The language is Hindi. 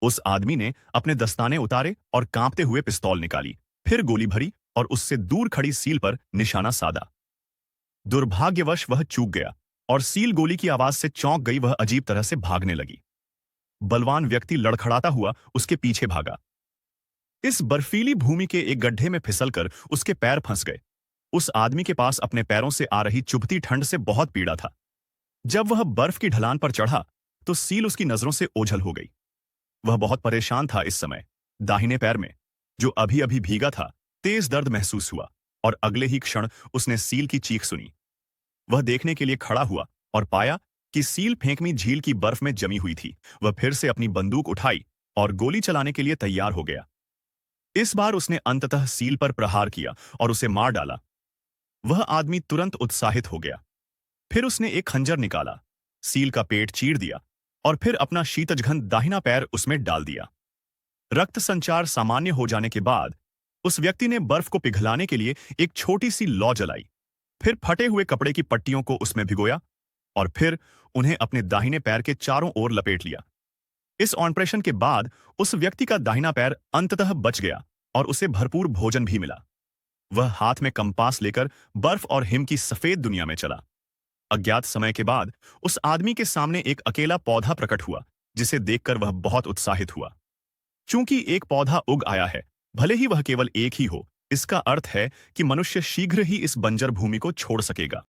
उस आदमी ने अपने दस्ताने उतारे और कांपते हुए पिस्तौल निकाली, फिर गोली भरी और उससे दूर खड़ी सील पर निशाना साधा। दुर्भाग्यवश वह चूक गया और सील गोली की आवाज से चौंक गई। वह अजीब तरह से भागने लगी। बलवान व्यक्ति लड़खड़ाता हुआ उसके पीछे भागा। इस बर्फीली भूमि के एक गड्ढे में फिसलकर उसके पैर फंस गए। उस आदमी के पास अपने पैरों से आ रही चुभती ठंड से बहुत पीड़ा था। जब वह बर्फ की ढलान पर चढ़ा तो सील उसकी नजरों से ओझल हो गई। वह बहुत परेशान था। इस समय दाहिने पैर में, जो अभी अभी भीगा था, तेज दर्द महसूस हुआ और अगले ही क्षण उसने सील की चीख सुनी। वह देखने के लिए खड़ा हुआ और पाया कि सील फेंकमी झील की बर्फ में जमी हुई थी। वह फिर से अपनी बंदूक उठाई और गोली चलाने के लिए तैयार हो गया। इस बार उसने अंततः सील पर प्रहार किया और उसे मार डाला। वह आदमी तुरंत उत्साहित हो गया। फिर उसने एक खंजर निकाला, सील का पेट चीर दिया और फिर अपना शीतजघन दाहिना पैर उसमें डाल दिया। रक्त संचार सामान्य हो जाने के बाद उस व्यक्ति ने बर्फ को पिघलाने के लिए एक छोटी सी लौ जलाई, फिर फटे हुए कपड़े की पट्टियों को उसमें भिगोया और फिर उन्हें अपने दाहिने पैर के चारों ओर लपेट लिया। इस ऑपरेशन के बाद उस व्यक्ति का दाहिना पैर अंततः बच गया और उसे भरपूर भोजन भी मिला। वह हाथ में कंपास लेकर बर्फ और हिम की सफेद दुनिया में चला। अज्ञात समय के बाद उस आदमी के सामने एक अकेला पौधा प्रकट हुआ, जिसे देखकर वह बहुत उत्साहित हुआ। चूंकि एक पौधा उग आया है, भले ही वह केवल एक ही हो, इसका अर्थ है कि मनुष्य शीघ्र ही इस बंजर भूमि को छोड़ सकेगा।